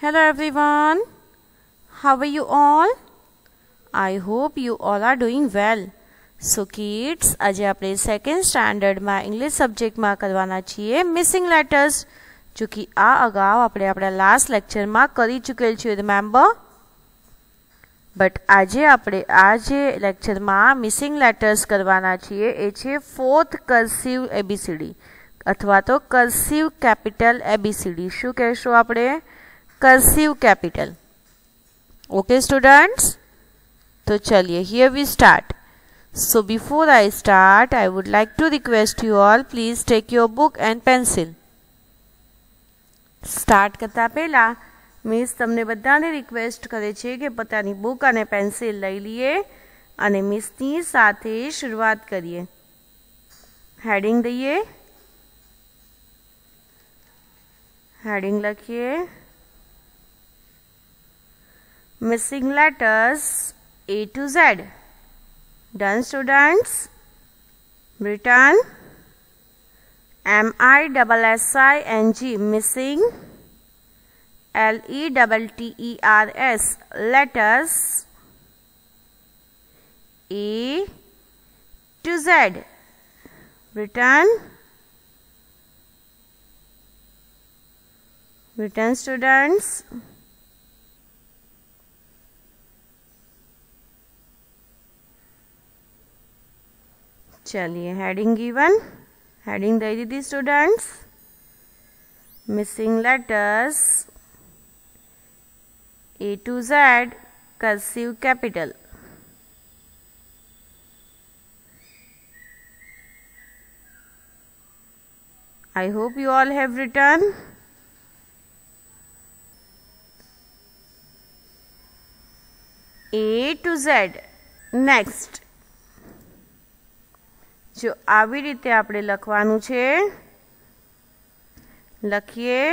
Hello everyone, how are you all? I hope you all are doing well. So kids, આજે આપણે second સ્ટાન્ડર્ડમાં English સબ્જેક્ટમાં કરવાના છીએ missing letters, જો કે આ અગાઉ આપણે આપણા લાસ્ટ લેક્ચરમાં કરી ચૂકેલ છીએ, રિમેમ્બર. બટ આજે આપણે આ જે લેક્ચરમાં મિસિંગ લેટર્સ કરવાના છીએ એ છે ફોર્થ કર્સિવ એબીસીડી અથવા તો કર્સિવ કેપિટલ એબીસીડી. શું કહેશો આપણે? Cursive capital. ओके स्टूडेंट्स, तो चलिए here we start. So before I start I would like to request you all, please take your book and pencil. Start करता पहला मिस तमने बधाने रिक्वेस्ट करे छे कि पोतानी बुक अने पेन्सिल लई लीए अने मिसनी साथे शुरुआत करिए. हेडिंग दईए, हेडिंग लखिए missing letters A to Z. Done students? Written MISSING missing, LETTERS letters A to Z. Written students. चलिए heading given, heading they the students. Missing letters A to Z cursive capital. I hope you all have written. A to Z. Next, जो આવી રીતે આપણે લખવાનું છે, લખીએ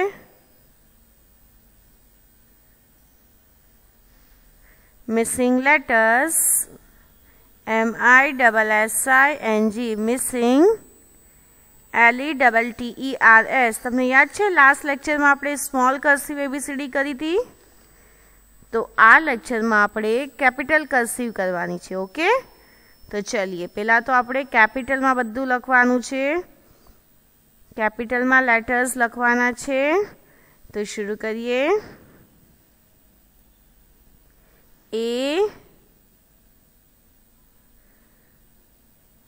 missing letters MISSING missing LETTERS. તમને યાદ છે લાસ્ટ લેક્ચરમાં આપણે સ્મોલ કર્સિવ એબીસીડી કરી હતી, તો આ લેક્ચરમાં આપણે કેપિટલ કર્સિવ કરવાની છે. ઓકે, तो चलिए पहला तो આપણે कैपिटल में બધું લખવાનું છે, कैपिटल में लेटर्स લખવાના છે. तो शुरू करिए. ए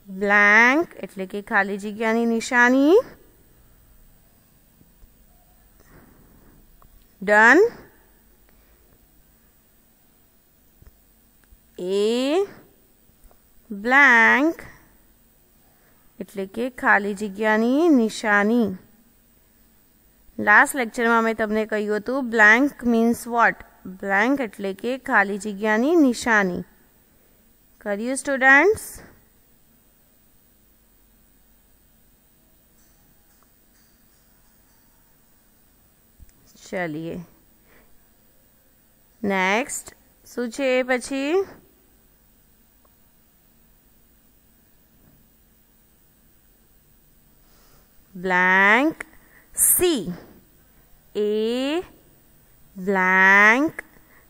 ब्लैंक એટલે કે ખાલી જગ્યાની નિશાની. ડન. ए ब्लैंक એટલે કે ખાલી જગ્યાની નિશાની. લાસ્ટ લેક્ચરમાં મેં તમને કહ્યું હતું બ્લેન્ક મીન્સ વોટ. બ્લેન્ક એટલે કે ખાલી જગ્યાની નિશાની. કર્યું સ્ટુડન્ટ્સ? ચલીએ નેક્સ્ટ શું છે પછી? Blank C. ए ब्लैंक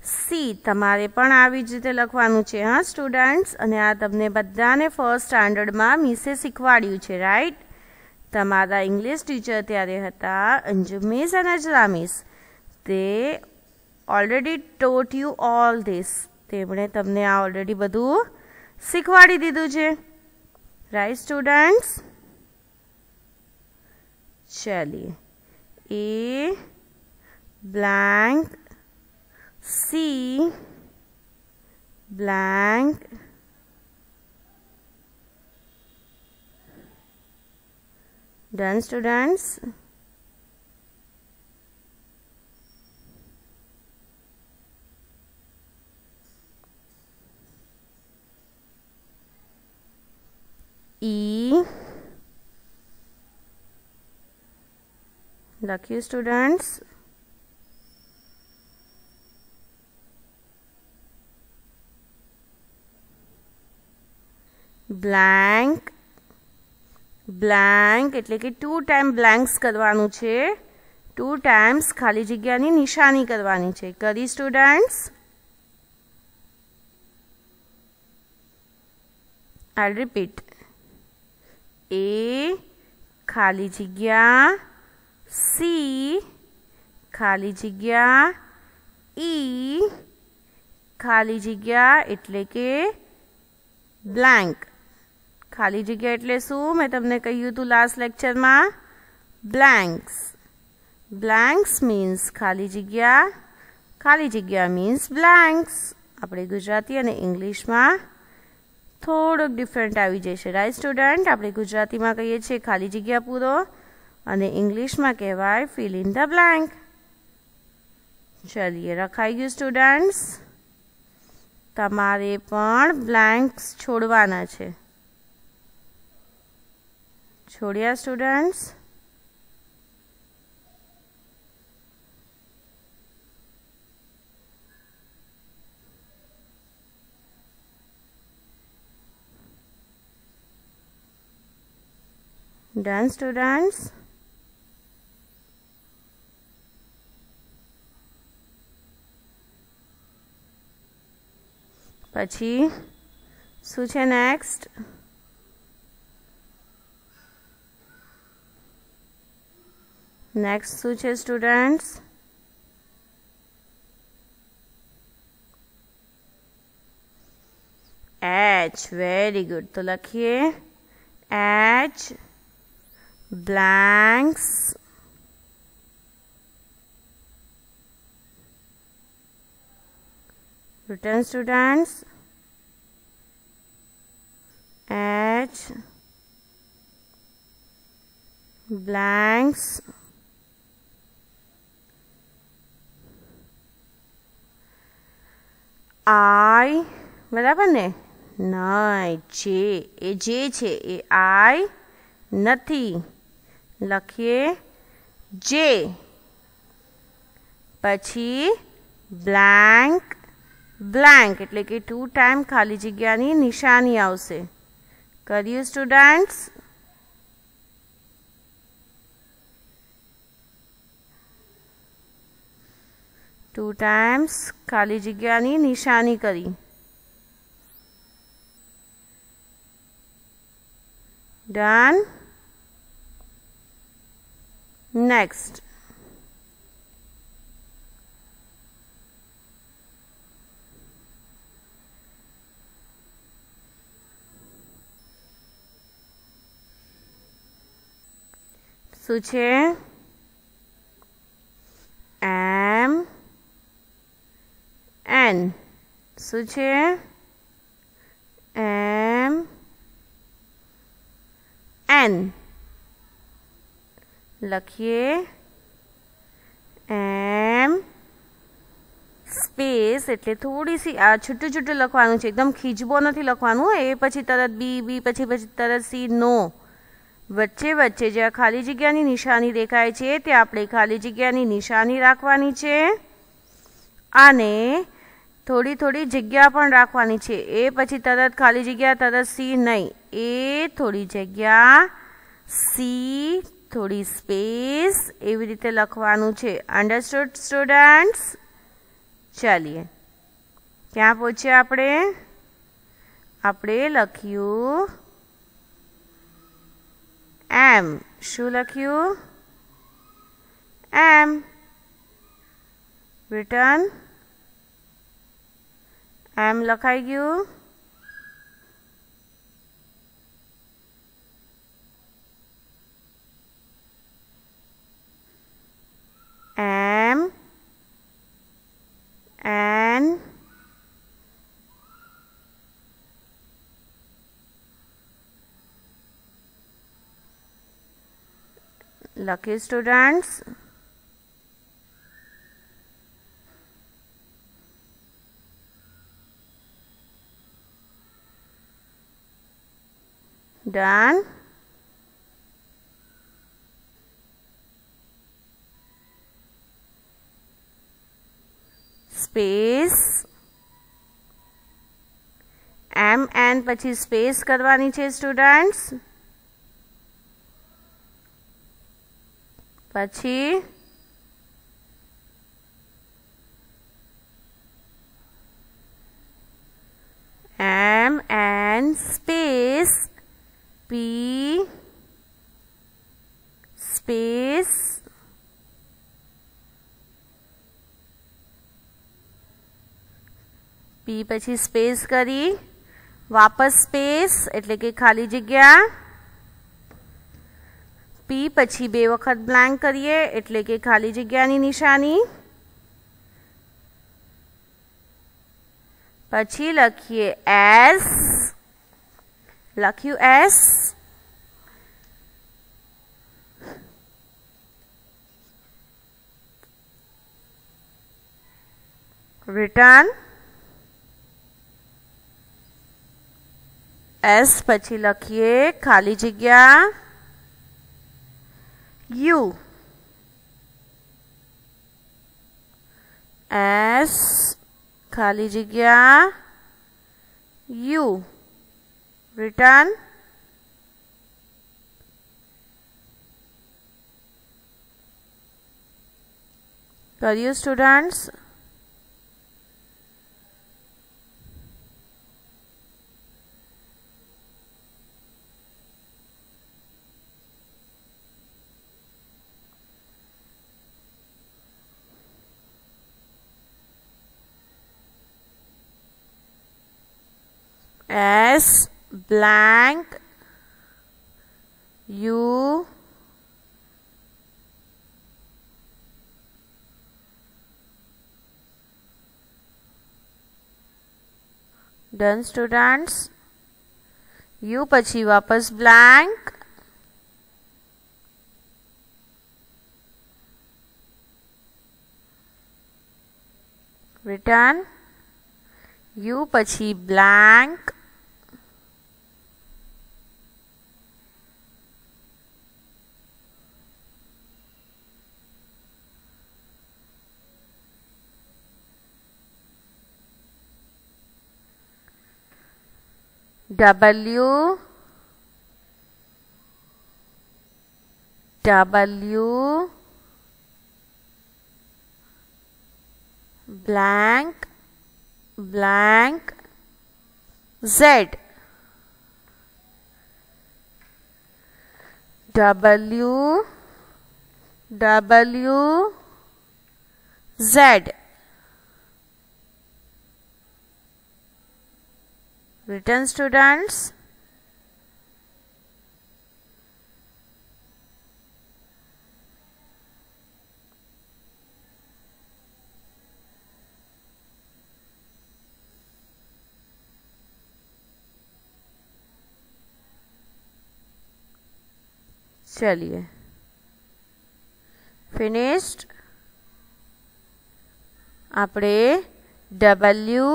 सी तमारे पण आवी ज रीते लखवानुं छे. हाँ स्टूडेंट्स, अने आ तमने बधाने फर्स्ट स्टांडर्ड में मिसे शीखवाड्युं छे, राइट? तमारा इंग्लिश टीचर त्यारे हता अंजु मिस अने नजरा मिस. ते ऑलरेडी टोट यू ऑल धीस. तेमणे तमने आ ऑलरेडी बधुं शीखवाड़ी दीधुं छे, राइट स्टूडेंट्स? चलिए a blank C blank done students. E लखिए students. Blank blank એટલે કે 2 ટાઈમ બ્લેન્ક્સ કરવાનું છે. 2 times ખાલી જગ્યાની નિશાની કરવાની છે. કરી સ્ટુડન્ટ્સ? I'll repeat. A ખાલી જગ્યા C ખાલી જગ્યા E ખાલી જગ્યા એટલે કે બ્લેન્ક. ખાલી જગ્યા એટલે શું? મેં તમને કહ્યું હતું લાસ્ટ લેક્ચરમાં, બ્લેન્ક્સ. બ્લેન્ક્સ મીન્સ ખાલી જગ્યા મીન્સ બ્લેન્ક્સ. આપણે ગુજરાતી અને ઇંગ્લિશમાં થોડુંક ડિફરન્ટ આવી જશે, રાઈટ સ્ટુડન્ટ? આપણે ગુજરાતીમાં કહીએ છીએ ખાલી જગ્યા પૂરો અને ઇંગ્લિશમાં કહેવાય ફિલ ઇન ધ બ્લેન્ક. ચલીએ, રખાઈ ગયું સ્ટુડન્ટ્સ? તમારે પણ બ્લેન્ક્સ છોડવાના છે. છોડ્યા સ્ટુડન્ટ્સ? Done students? પછી શું છે નેક્સ્ટ? નેક્સ્ટ શું છે સ્ટુડન્ટ્સ? H. Very good. તો લખીએ H blanks written students. H blanks I બરાબર ને? નહીં, જે. એ જે છે એ I નથી. લખીએ જે. પછી બ્લેન્ક બ્લેન્ક એટલે કે 2 ટાઈમ ખાલી જગ્યાની નિશાની આવશે. કર્યું સ્ટુડન્ટ્સ? ટુ ટાઈમ્સ ખાલી જગ્યાની નિશાની કરી. Done. Next. શું છે? M N. શું છે? M N. લખીએ M સ્પેસ એટલે થોડી સી આ છૂટું છૂટું લખવાનું છે, એકદમ ખીજબો નથી લખવાનું. એ પછી તરત બી પછી તરત સી, નો. વચ્ચે વચ્ચે જ્યાં ખાલી જગ્યાની નિશાની દેખાય છે ત્યાં આપણે ખાલી જગ્યાની નિશાની રાખવાની છે અને થોડી થોડી જગ્યા પણ રાખવાની છે. એ પછી તરત ખાલી જગ્યા, તરત સી નહીં. એ થોડી જગ્યા, સી થોડી સ્પેસ, એવી રીતે લખવાનું છે. Understood students? ચાલીએ, ક્યાં પહોંચ્યા આપણે? આપણે લખ્યું એમ. શું લખ્યું? એમ. રિટર્ન એમ લખાઈ ગયું. M N lucky students. Done. Space MN પછી સ્પેસ કરવાની છે સ્ટુડન્ટ્સ. પછી પી પછી સ્પેસ કરી વાપસ સ્પેસ એટલે કે ખાલી જગ્યા. પી પછી 2 વખત બ્લેન્ક કરીએ એટલે કે ખાલી જગ્યાની નિશાની. પછી લખીએ એસ. લખ્યું એસ. રિટર્ન એસ પછી લખીએ ખાલી જગ્યા યુ. એસ ખાલી જગ્યા યુ. રિટર્ન કર્યું students? S blank U done students. U પછી વાપસ blank. return U પછી blank. W blank blank Z. W Z. Written students. चलिए फिनिश्ड. આપણે W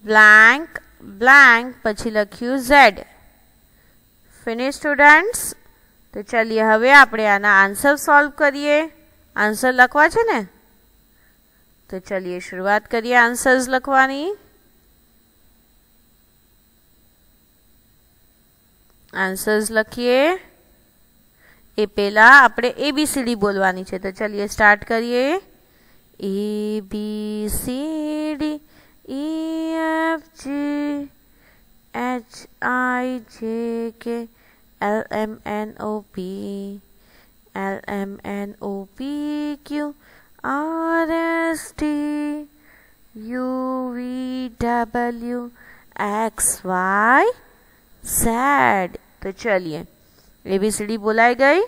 blank blank પછી લખ્યું Z. Finish students. તો ચલિए હવે આપણે આના આન્સર સોલ્વ કરીએ. આન્સર લખવા છે ને, તો ચલિए શરૂઆત કરીએ આન્સર્સ લખવાની. આન્સર્સ લખીએ એ પહેલા આપણે ABCD બોલવાની છે. તો ચલિए સ્ટાર્ટ કરીએ. ABCD EFG HIJK LMNOP LMNOPQ RST UVWXYZ. तो चलिए ABCD बोलाई गई.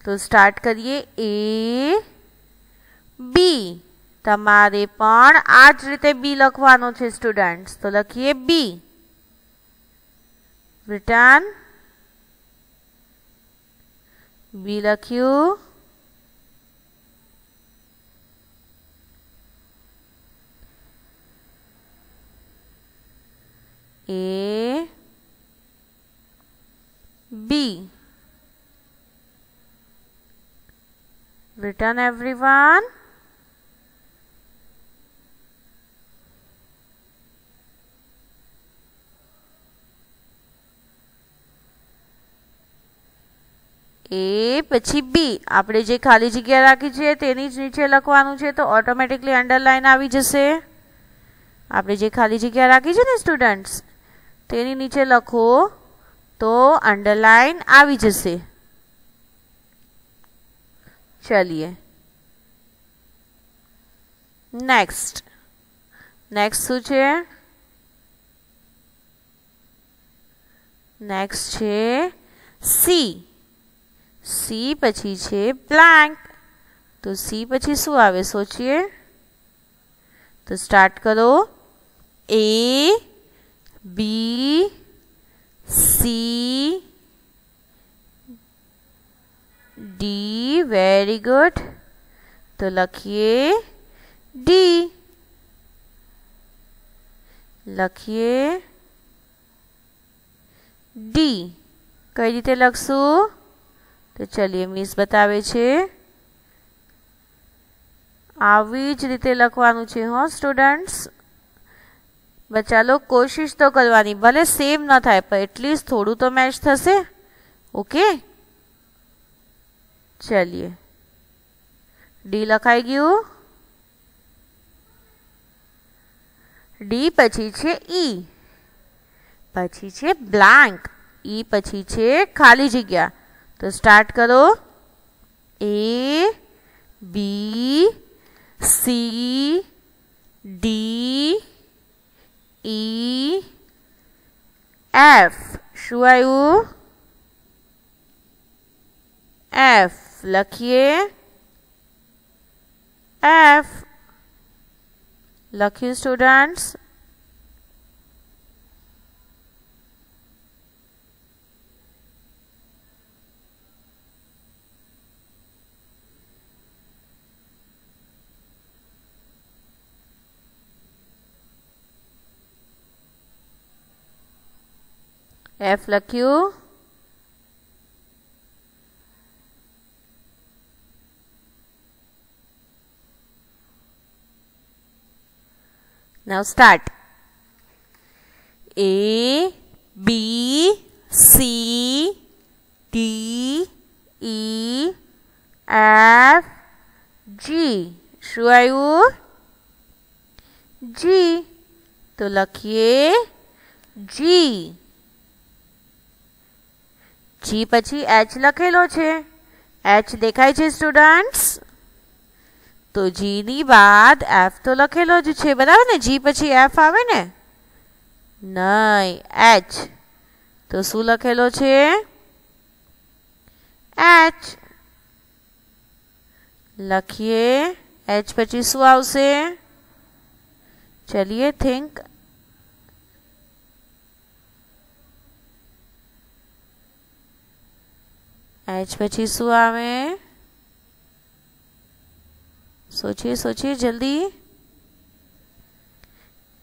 तो स्टार्ट करिए AB. તમારે પણ આ જ રીતે B લખવાનો છે સ્ટુડન્ટ્સ. તો લખીએ B. રિટર્ન B લખ્યું. A B. Written everyone. A પછી B. આપણે જે ખાલી જગ્યા રાખી છે તેની જ નીચે લખવાનું છે. તો ઓટોમેટિકલી અંડરલાઇન આવી જશે. આપણે જે ખાલી જગ્યા રાખી છે ને સ્ટુડન્ટ્સ તેની નીચે લખો तो अंडरलाइन આવી જશે. चलिए नेक्स्ट નેક્સ્ટ શું છે? નેક્સ્ટ છે સી. સી પછી છે બ્લેન્ક. તો સી પછી શું આવે સોચીએ? તો સ્ટાર્ટ કરો. A B C D. Very good. તો લખીએ ડી. લખીએ ડી. કઈ રીતે લખશું? તો ચલિए મિસ બતાવે છે. આવી જ રીતે લખવાનું છે હો સ્ટુડન્ટ્સ. બચ્ચા લોગ કોશિશ તો કરવાની, ભલે સેમ ન થાય પણ એટલીસ્ટ થોડું તો મેચ થશે. ઓકે ચલિए ડી લખાઈ ગયું. ડી પછી છે ઈ. પછી છે બ્લેન્ક. ઈ પછી છે ખાલી જગ્યા. તો સ્ટાર્ટ કરો. A B C D E F. શું આવ્યું? એફ. લખીએ એફ. લખ્યું સ્ટુડન્ટ્સ? એફ લખ્યું. Now start. A B C D E F G. શું આવ્યું? G. તો લખીએ G. G પછી H લખેલો છે. H દેખાય છે સ્ટુડન્ટ્સ? તો G ની બાદ F તો લખેલો જ છે, બરાબર ને? G પછી F આવે ને? નહીં, H. તો શું લખેલો છે? H. લખીએ H પછી શું આવશે? ચલિए થિંક. H પછી શું આવે? सोचिए सोचिए जल्दी.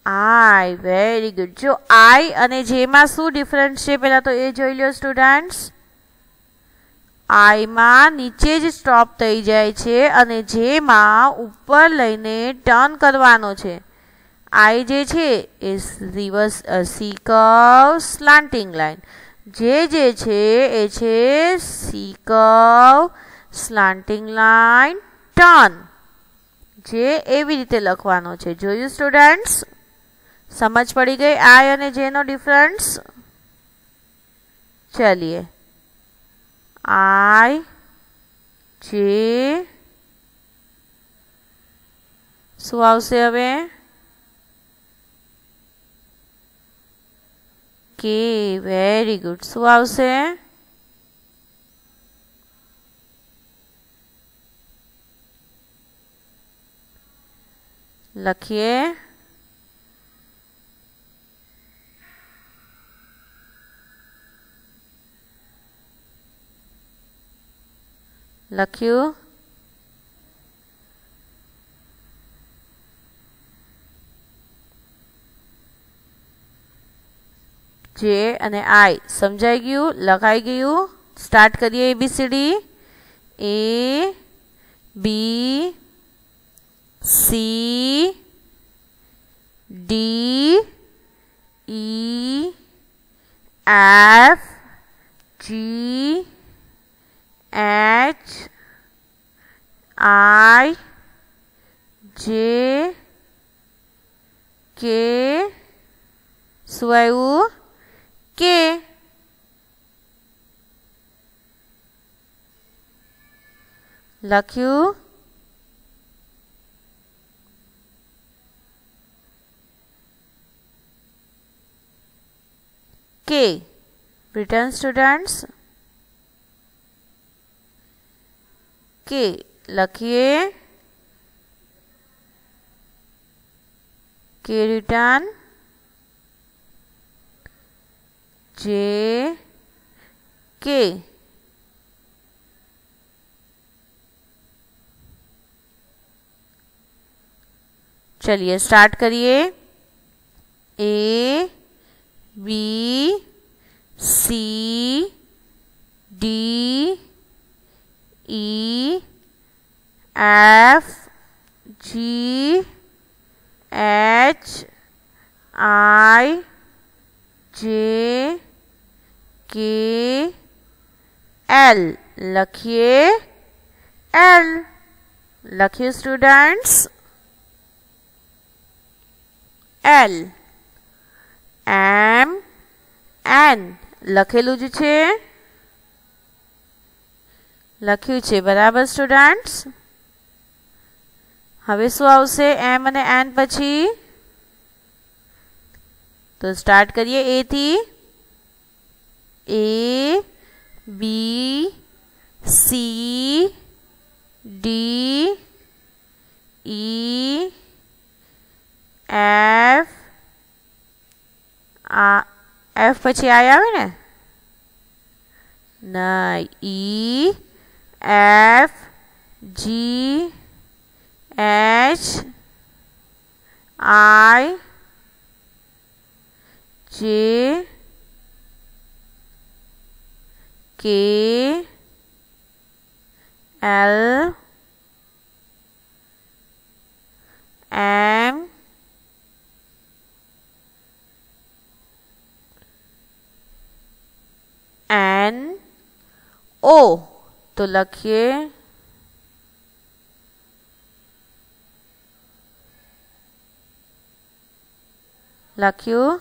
आई. Very good. जो आई અને જે માં શું ડિફરન્સ છે પહેલા તો એ જોઈ લો સ્ટુડન્ટ્સ. આઈ માં નીચે જ સ્ટોપ થઈ જાય છે અને જે માં ઉપર લઈને ટર્ન કરવાનો છે. આઈ જે છે એ reverse C curve slanting line. જે છે એ છે C curve slanting line turn. જે એવી રીતે લખવાનો છે. જોયું સ્ટુડન્ટ્સ? સમજ પડી ગઈ આઈ અને જે નો ડિફરન્સ? ચલિए આઈ જે શું આવશે હવે? કે. Very good. શું આવશે? લખીએ લખ્યું. જે અને આઈ સમજાઈ ગયું, લખાઈ ગયું. સ્ટાર્ટ કરીએ ABCD. A B C D E F G H I J K. શું આવ્યું? કે. લખ્યું. के written students के लखिए के written जे के चलिए स्टार्ट करिए A B C D E F G H I J K L लिखिए एल लिखिए स्टूडेंट्स एल एम एन લખેલું જ છે લખ્યું છે બરાબર સ્ટુડન્ટ્સ હવે શું આવશે એમ અને એન પછી તો સ્ટાર્ટ કરીએ એ થી A B C D E F F પછી आई આવે ને ના ई F G H I J K L M N O तो लिखिए લખ્યું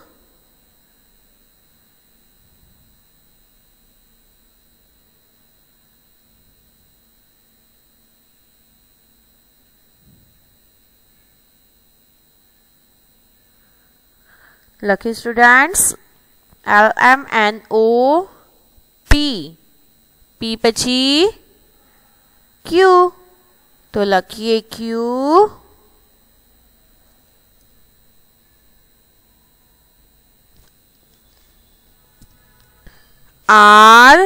લખી સ્ટુડન્ટ્સ LMNO P P પછી Q તો લખીએ Q R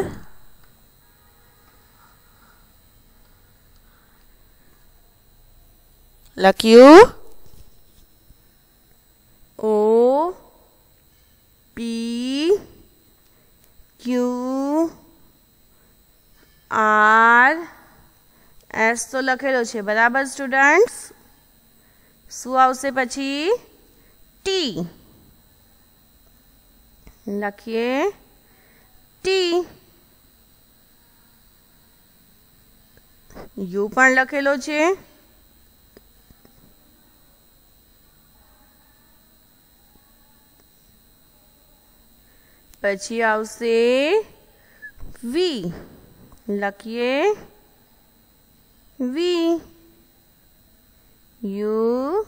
લખ્યું O P Q R S તો લખેલો છે બરાબર સ્ટુડન્ટ્સ શું આવશે પછી T લખીએ T U પણ લખેલો છે પછી આવશે V લખીએ V U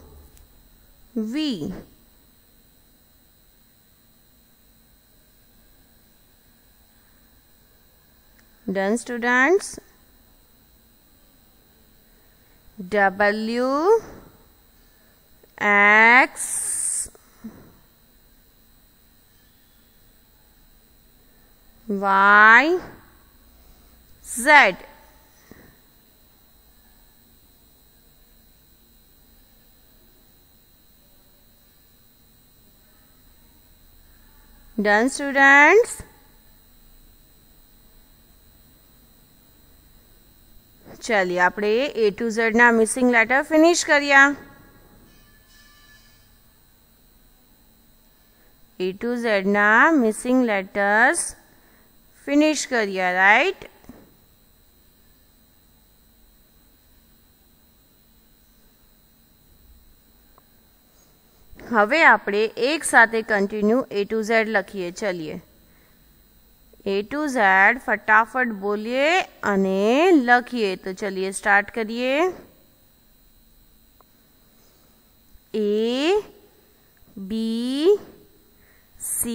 V Done students W X Y Z Done students चलिए આપણે A to Z ના મિસિંગ લેટર ફિનિશ કર્યા A to Z ના મિસિંગ લેટર્સ ફિનિશ કર્યા રાઈટ હવે આપણે એક સાથે કન્ટિન્યુ A to Z લખીએ ચલિए A to Z फटाफट बोलिए अने लखिए तो चलिए स्टार्ट करिए A B C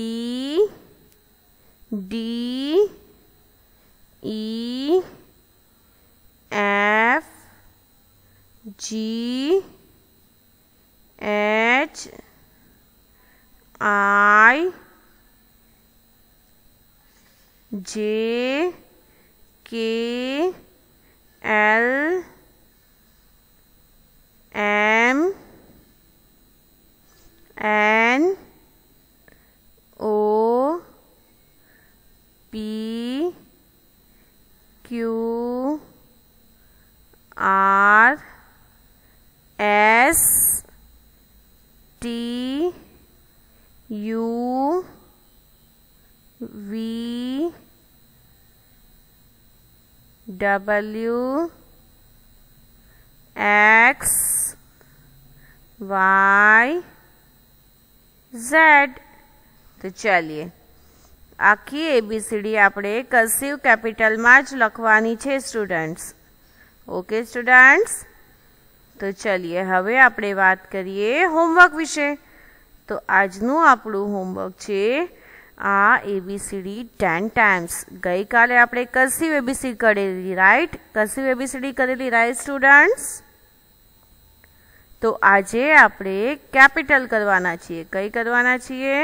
D E F G H I J K L M N O P Q R S T U V W X Y Z। तो चलिए આખી ABCD આપણે કર્સિવ કેપિટલમાં જ લખવાની છે સ્ટુડન્ટ્સ। ઓકે સ્ટુડન્ટ્સ, તો ચલિए હવે આપણે વાત કરીએ હોમવર્ક વિશે। તો આજનું આપણું હોમવર્ક છે આ ABCD 10 ટાઈમ્સ। ગઈકાલે આપણે કર્સિવ ABCD કરેલી, રાઈટ? કર્સિવ ABCD કરેલી, રાઈટ સ્ટુડન્ટ્સ? તો આજે આપણે કેપિટલ કરવાના છીએ। કઈ કરવાના છીએ?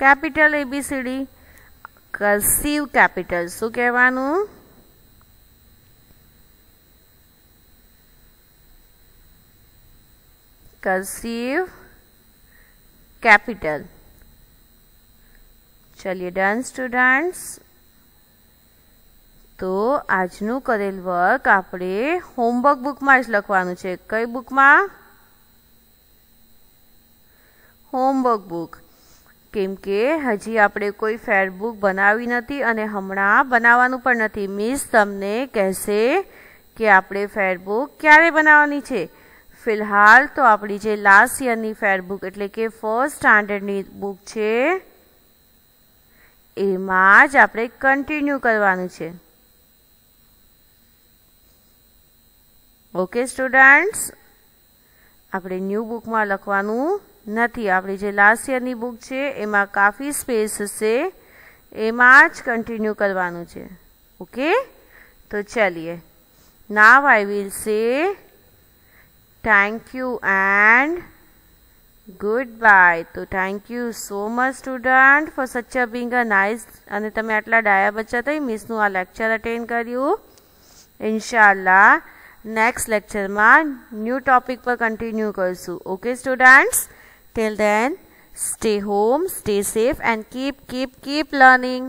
Capital ABCD, cursive capital. શું કહેવાનું? Cursive capital. चलिए डन स्टूडेंट्स। तो आजनु करेल वर्क आपणे होमवर्क बुक में ज लखवानुं छे। कई बुक में? Homework book. केम के हजी आपणे कोई फेर बुक बनावी नथी अने हमणां बनावानुं पण नथी। मिस तमने कहेशे के आपणे फेर बुक क्यारे बनाववानी छे। फिलहाल तो अपनी जे लास्ट ईयर नी फेर बुक एटले के फर्स्ट स्टांडर्ड नी बुक छे एमां ज आपणे कंटीन्यू करवानुं छे। ओके स्टूडेंट्स, आपणे न्यू बुक में लखवानुं नथी। आपणी जे लास्ट ईयर नी बुक छे एमां काफी स्पेस हशे, एमां ज कंटीन्यू करवानुं छे। ओके, तो चलिए now I will say thank you and goodbye। तो thank you so much student for such a being a nice અને તમે આટલા ડાયા બચ્ચા થઈ મિસનું આ લેક્ચર અટેન્ડ કર્યું। ઇન્શાલ્લાહ નેક્સ્ટ લેક્ચરમાં ન્યૂ ટોપિક પર કન્ટિન્યુ કરશું। Okay students, till then stay home, stay safe and keep learning।